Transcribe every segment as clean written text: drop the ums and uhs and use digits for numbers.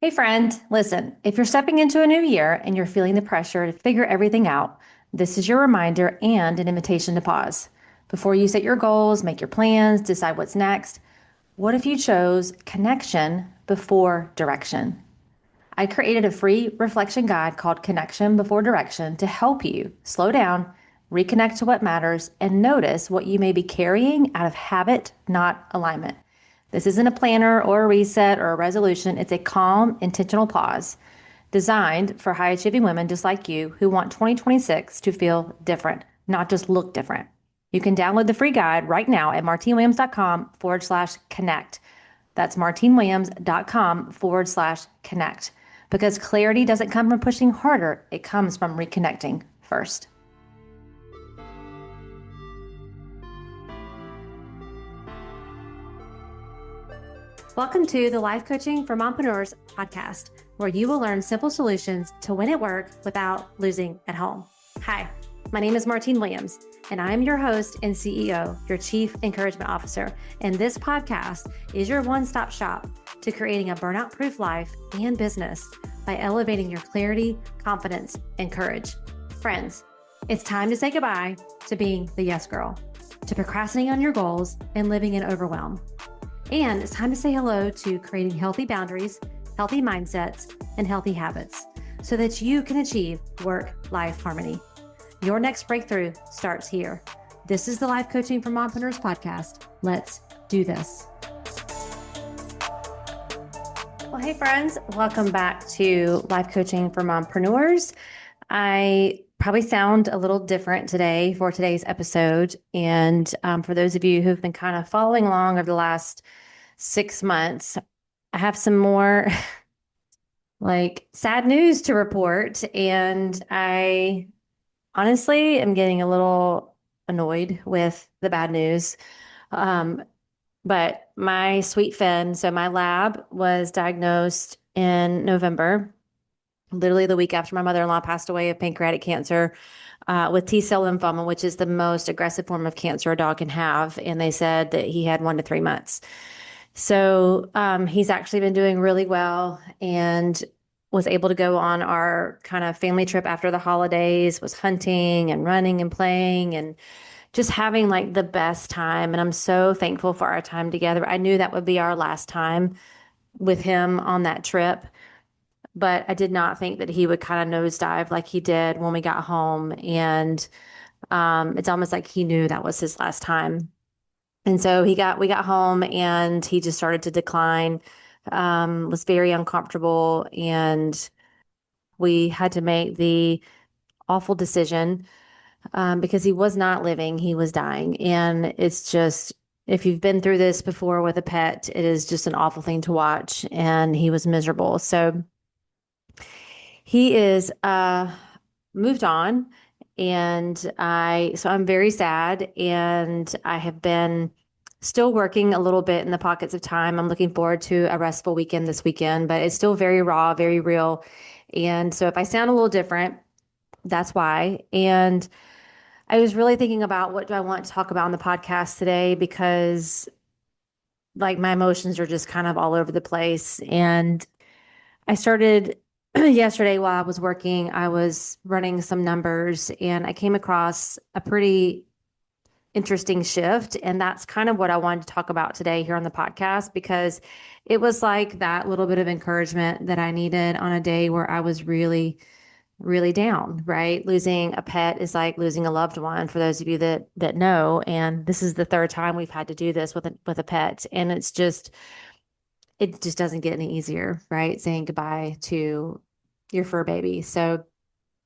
Hey friend, listen, if you're stepping into a new year and you're feeling the pressure to figure everything out, this is your reminder and an invitation to pause. Before you set your goals, make your plans, decide what's next, what if you chose connection before direction? I created a free reflection guide called Connection Before Direction to help you slow down, reconnect to what matters, and notice what you may be carrying out of habit, not alignment. This isn't a planner or a reset or a resolution. It's a calm, intentional pause designed for high achieving women just like you who want 2026 to feel different, not just look different. You can download the free guide right now at martinewilliams.com/connect. That's martinewilliams.com/connect. Because clarity doesn't come from pushing harder, it comes from reconnecting first. Welcome to the Life Coaching for Mompreneurs podcast, where you will learn simple solutions to win at work without losing at home. Hi, my name is Martine Williams, and I'm your host and CEO, your Chief Encouragement Officer. And this podcast is your one-stop shop to creating a burnout-proof life and business by elevating your clarity, confidence, and courage. Friends, it's time to say goodbye to being the yes girl, to procrastinating on your goals and living in overwhelm. And it's time to say hello to creating healthy boundaries, healthy mindsets, and healthy habits so that you can achieve work-life harmony. Your next breakthrough starts here. This is the Life Coaching for Mompreneurs podcast. Let's do this. Well, hey friends, welcome back to Life Coaching for Mompreneurs. I probably sound a little different today for today's episode. And for those of you who've been kind of following along over the last 6 months, I have some more sad news to report. And I honestly am getting a little annoyed with the bad news. But my sweet Finn, so my lab was diagnosed in November, literally the week after my mother-in-law passed away of pancreatic cancer with T-cell lymphoma, which is the most aggressive form of cancer a dog can have. And they said that he had 1 to 3 months. So he's actually been doing really well and was able to go on our kind of family trip after the holidays, was hunting and running and playing and just having like the best time. And I'm so thankful for our time together. I knew that would be our last time with him on that trip, but I did not think that he would kind of nosedive like he did when we got home. And it's almost like he knew that was his last time. And so we got home and he just started to decline, was very uncomfortable. And we had to make the awful decision because he was not living, he was dying. And it's just, if you've been through this before with a pet, it is just an awful thing to watch. And he was miserable. So he is moved on. And I'm very sad. And I have been still working a little bit in the pockets of time. I'm looking forward to a restful weekend this weekend, but it's still very raw, very real. And so if I sound a little different, that's why. And I was really thinking about what do I want to talk about on the podcast today because like my emotions are just kind of all over the place. And I started yesterday while I was working, I was running some numbers and I came across a pretty interesting shift. And that's kind of what I wanted to talk about today here on the podcast because it was like that little bit of encouragement that I needed on a day where I was really really down, right? Losing a pet is like losing a loved one for those of you that know. And this is the third time we've had to do this with a pet. And it just doesn't get any easier, right? Saying goodbye to your fur baby. So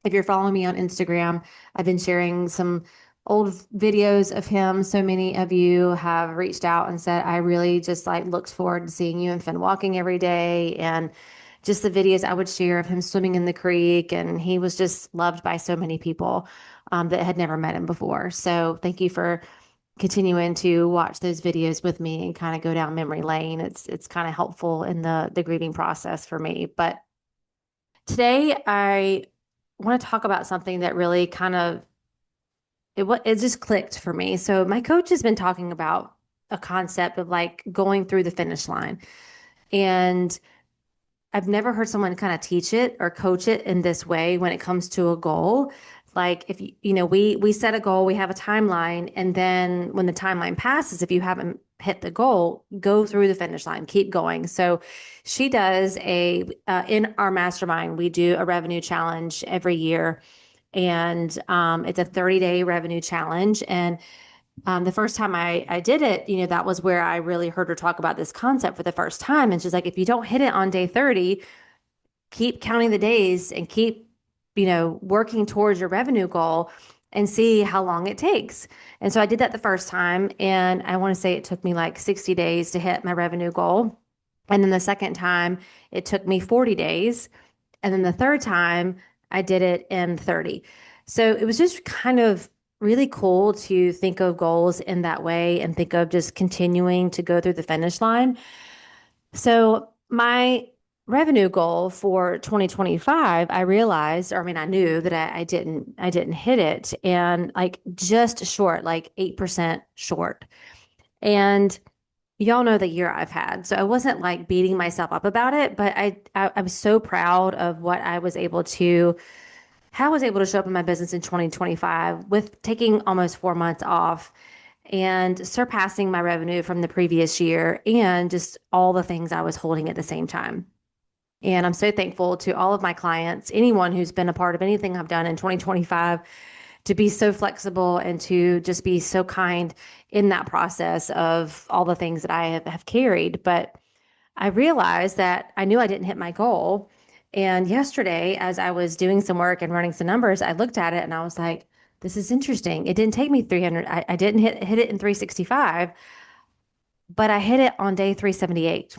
if you're following me on Instagram, I've been sharing some old videos of him. So many of you have reached out and said, I really just like looked forward to seeing you and Finn walking every day. And just the videos I would share of him swimming in the creek. And he was just loved by so many people that had never met him before. So thank you for continuing to watch those videos with me and kind of go down memory lane. It's kind of helpful in the grieving process for me. But today I want to talk about something that really kind of it just clicked for me. So my coach has been talking about a concept of like going through the finish line. And I've never heard someone kind of teach it or coach it in this way when it comes to a goal. Like if we set a goal, we have a timeline, and then when the timeline passes, if you haven't hit the goal, go through the finish line, keep going. So she does in our mastermind, we do a revenue challenge every year, and it's a 30-day revenue challenge. And the first time I did it, that was where I really heard her talk about this concept for the first time. And she's like, if you don't hit it on day 30, keep counting the days and keep, working towards your revenue goal and see how long it takes. And so I did that the first time. And I want to say it took me like 60 days to hit my revenue goal. And then the second time, it took me 40 days. And then the third time, I did it in 30. So it was just kind of really cool to think of goals in that way and think of just continuing to go through the finish line. So my revenue goal for 2025, I realized, or I mean, I knew that I didn't hit it, and like just short, like 8% short. And y'all know the year I've had. So I wasn't like beating myself up about it, but I was so proud of how I was able to show up in my business in 2025 with taking almost 4 months off and surpassing my revenue from the previous year and just all the things I was holding at the same time. And I'm so thankful to all of my clients, anyone who's been a part of anything I've done in 2025, to be so flexible and to just be so kind in that process of all the things that I have carried. But I realized that I knew I didn't hit my goal. And yesterday, as I was doing some work and running some numbers, I looked at it and I was like, this is interesting. It didn't take me 300. I didn't hit it in 365, but I hit it on day 378.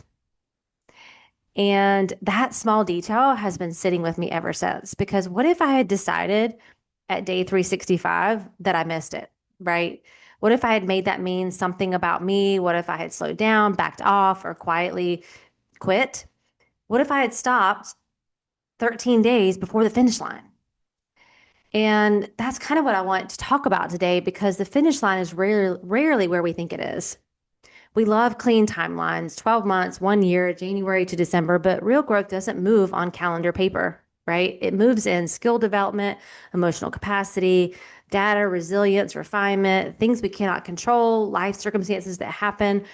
And that small detail has been sitting with me ever since. Because what if I had decided at day 365 that I missed it, right? What if I had made that mean something about me? What if I had slowed down, backed off, or quietly quit? What if I had stopped 13 days before the finish line? And that's kind of what I want to talk about today, because the finish line is rarely where we think it is. We love clean timelines, 12 months, 1 year, January to December, but real growth doesn't move on calendar paper, right? It moves in skill development, emotional capacity, data, resilience, refinement, things we cannot control, life circumstances that happen.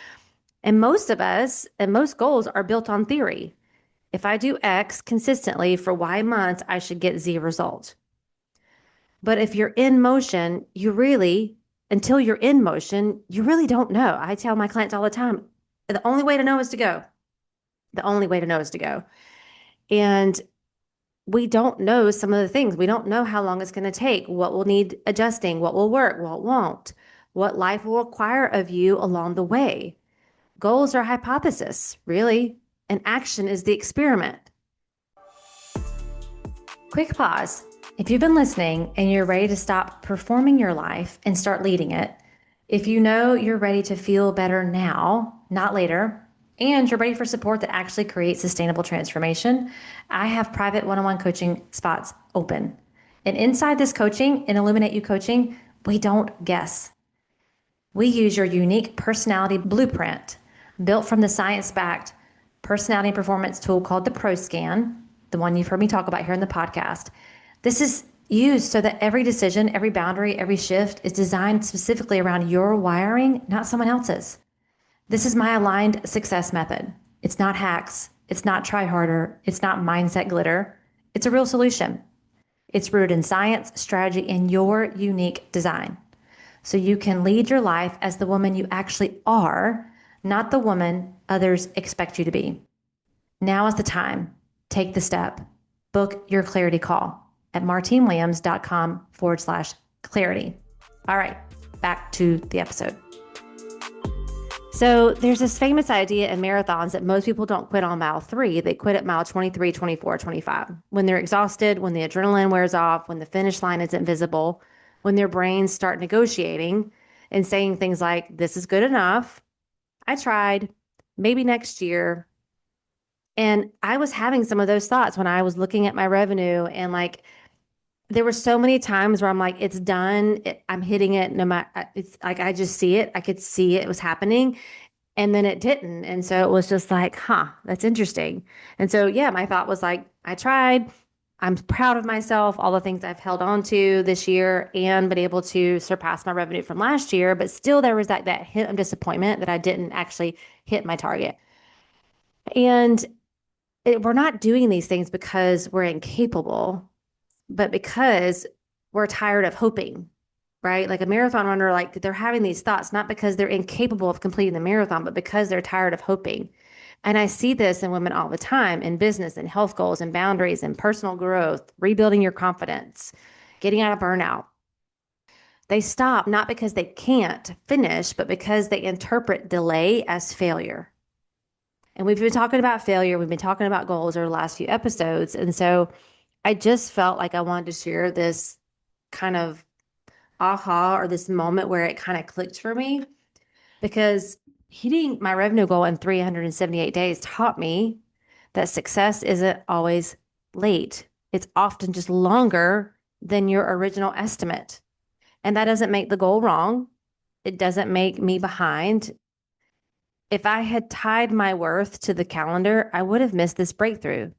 And most of us and most goals are built on theory. If I do X consistently for Y months, I should get Z result. But if you're in motion, until you're in motion, you really don't know. I tell my clients all the time, the only way to know is to go. The only way to know is to go. And we don't know some of the things. We don't know how long it's going to take, what will need adjusting, what will work, what won't, what life will require of you along the way. Goals are hypothesis, really, and action is the experiment. Quick pause. If you've been listening and you're ready to stop performing your life and start leading it, if you know you're ready to feel better now, not later, and you're ready for support that actually creates sustainable transformation, I have private one-on-one coaching spots open. And inside this coaching, in Illuminate You coaching, we don't guess. We use your unique personality blueprint built from the science-backed personality and performance tool called the ProScan, the one you've heard me talk about here in the podcast. This is used so that every decision, every boundary, every shift is designed specifically around your wiring, not someone else's. This is my aligned success method. It's not hacks. It's not try harder. It's not mindset glitter. It's a real solution. It's rooted in science, strategy, and your unique design. So you can lead your life as the woman you actually are, not the woman others expect you to be. Now is the time. Take the step. Book your clarity call at martinewilliams.com/clarity. All right, back to the episode. So there's this famous idea in marathons that most people don't quit on mile 3. They quit at mile 23, 24, 25. When they're exhausted, when the adrenaline wears off, when the finish line isn't visible, when their brains start negotiating and saying things like, this is good enough, I tried, maybe next year. And I was having some of those thoughts when I was looking at my revenue, and like, there were so many times where I'm like, it's done. I'm hitting it no matter, it's like, I just see it. I could see it was happening. And then it didn't. And so it was just like, huh, that's interesting. And so, yeah, my thought was like, I tried. I'm proud of myself, all the things I've held on to this year and been able to surpass my revenue from last year. But still, there was that hint of disappointment that I didn't actually hit my target. And we're not doing these things because we're incapable, but because we're tired of hoping, right? Like a marathon runner, like they're having these thoughts, not because they're incapable of completing the marathon, but because they're tired of hoping. And I see this in women all the time in business and health goals and boundaries and personal growth, rebuilding your confidence, getting out of burnout. They stop not because they can't finish, but because they interpret delay as failure. And we've been talking about failure. We've been talking about goals over the last few episodes. And so I just felt like I wanted to share this kind of aha or this moment where it kind of clicked for me because hitting my revenue goal in 378 days taught me that success isn't always late. It's often just longer than your original estimate. And that doesn't make the goal wrong. It doesn't make me behind. If I had tied my worth to the calendar, I would have missed this breakthrough.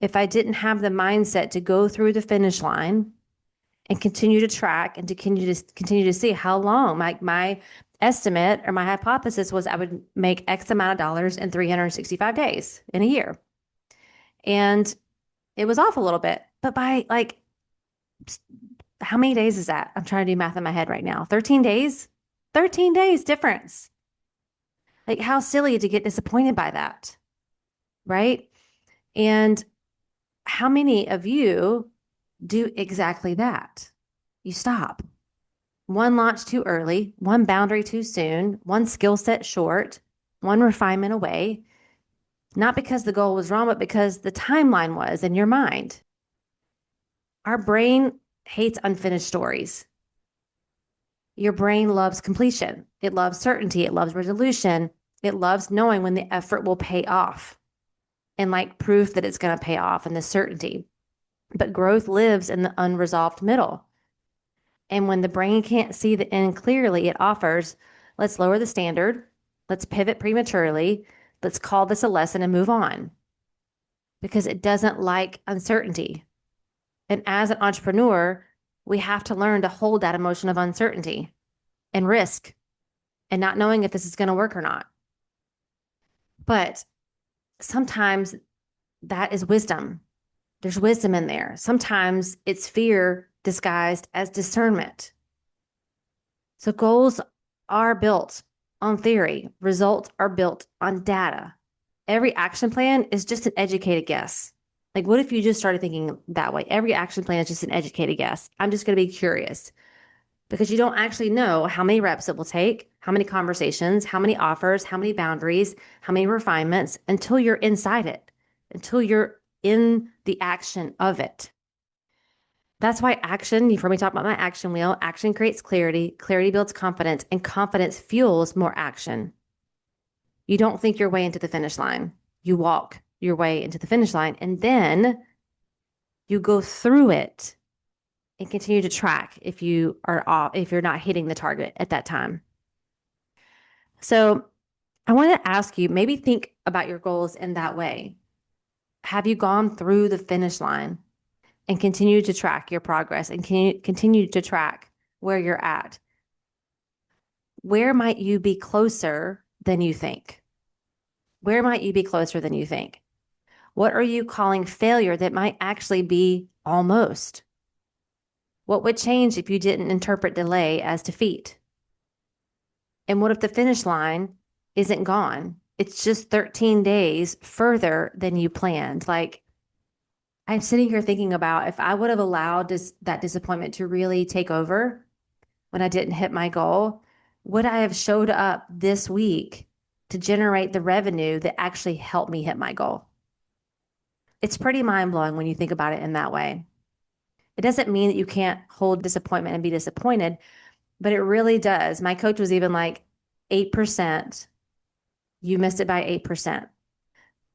If I didn't have the mindset to go through the finish line and continue to track and to continue to see how long my estimate or my hypothesis was I would make X amount of dollars in 365 days in a year. And it was off a little bit, but by like, how many days is that? I'm trying to do math in my head right now. 13 days? 13 days difference. Like, how silly to get disappointed by that, right? And how many of you do exactly that? You stop. One launch too early, one boundary too soon, one skill set short, one refinement away, not because the goal was wrong, but because the timeline was in your mind. Our brain hates unfinished stories. Your brain loves completion. It loves certainty. It loves resolution. It loves knowing when the effort will pay off and like proof that it's going to pay off and the certainty. But growth lives in the unresolved middle. And when the brain can't see the end clearly, it offers, let's lower the standard. Let's pivot prematurely. Let's call this a lesson and move on because it doesn't like uncertainty. And as an entrepreneur, we have to learn to hold that emotion of uncertainty and risk and not knowing if this is going to work or not. But sometimes that is wisdom. There's wisdom in there. Sometimes it's fear disguised as discernment. So goals are built on theory. Results are built on data. Every action plan is just an educated guess. Like, what if you just started thinking that way? Every action plan is just an educated guess. I'm just going to be curious because you don't actually know how many reps it will take, how many conversations, how many offers, how many boundaries, how many refinements until you're inside it, until you're in the action of it. That's why action, you've heard me talk about my action wheel. Action creates clarity, clarity builds confidence, and confidence fuels more action. You don't think your way into the finish line. You walk your way into the finish line, and then you go through it and continue to track if you are off, if you're not hitting the target at that time. So I want to ask you, maybe think about your goals in that way. Have you gone through the finish line and continue to track your progress and continue to track where you're at? Where might you be closer than you think? Where might you be closer than you think? What are you calling failure that might actually be almost? What would change if you didn't interpret delay as defeat? And what if the finish line isn't gone? It's just 13 days further than you planned. Like, I'm sitting here thinking about if I would have allowed that disappointment to really take over when I didn't hit my goal, would I have showed up this week to generate the revenue that actually helped me hit my goal? It's pretty mind-blowing when you think about it in that way. It doesn't mean that you can't hold disappointment and be disappointed, but it really does. My coach was even like, 8%, you missed it by 8%.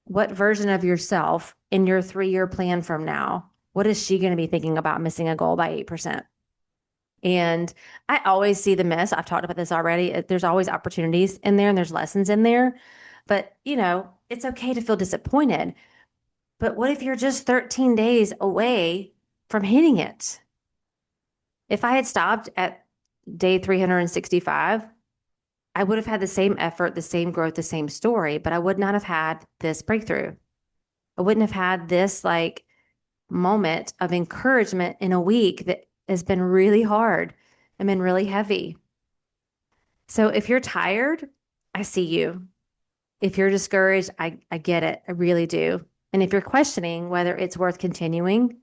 What version of yourself in your 3-year plan from now, what is she going to be thinking about missing a goal by 8%? And I always see the miss. I've talked about this already. There's always opportunities in there and there's lessons in there. But, it's okay to feel disappointed. But what if you're just 13 days away from hitting it? If I had stopped at day 365, I would have had the same effort, the same growth, the same story, but I would not have had this breakthrough. I wouldn't have had this moment of encouragement in a week that has been really hard and been really heavy. So if you're tired, I see you. If you're discouraged, I get it. I really do. And if you're questioning whether it's worth continuing,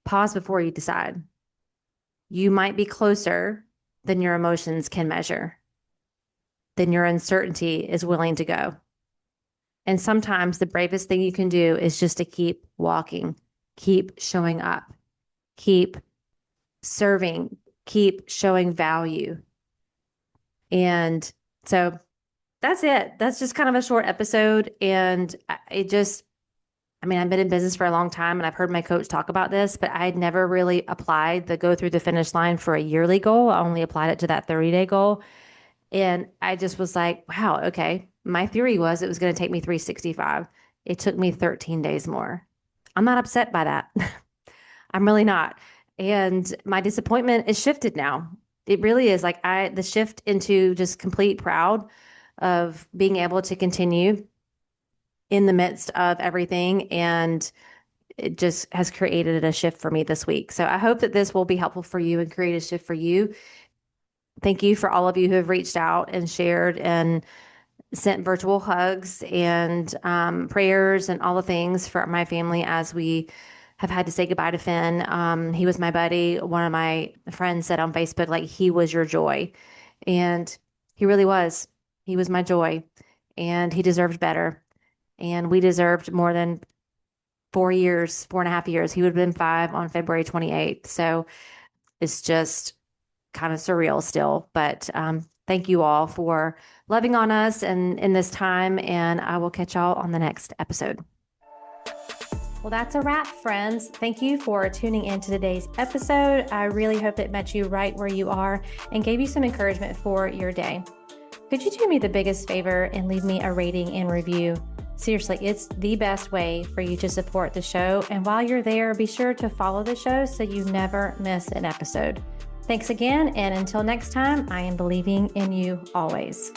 pause before you decide. You might be closer than your emotions can measure, than your uncertainty is willing to go. And sometimes the bravest thing you can do is just to keep walking, keep showing up, keep serving, keep showing value. And so that's it. That's just kind of a short episode. And I've been in business for a long time and I've heard my coach talk about this, but I had never really applied the go through the finish line for a yearly goal. I only applied it to that 30-day goal. And I just was like, wow, okay. My theory was it was going to take me 365. It took me 13 days more. I'm not upset by that. I'm really not. And my disappointment is shifted now. It really is the shift into just complete proud of being able to continue in the midst of everything. And it just has created a shift for me this week. So I hope that this will be helpful for you and create a shift for you. Thank you for all of you who have reached out and shared and sent virtual hugs and prayers and all the things for my family as we have had to say goodbye to Finn. He was my buddy. One of my friends said on Facebook, he was your joy. And he really was. He was my joy. And he deserved better. And we deserved more than 4.5 years. He would have been 5 on February 28th. So it's just kind of surreal still. But thank you all for loving on us and in this time. And I will catch y'all on the next episode. Well, that's a wrap, friends. Thank you for tuning in to today's episode. I really hope it met you right where you are and gave you some encouragement for your day. Could you do me the biggest favor and leave me a rating and review? Seriously, it's the best way for you to support the show. And while you're there, be sure to follow the show so you never miss an episode. Thanks again. And until next time, I am believing in you always.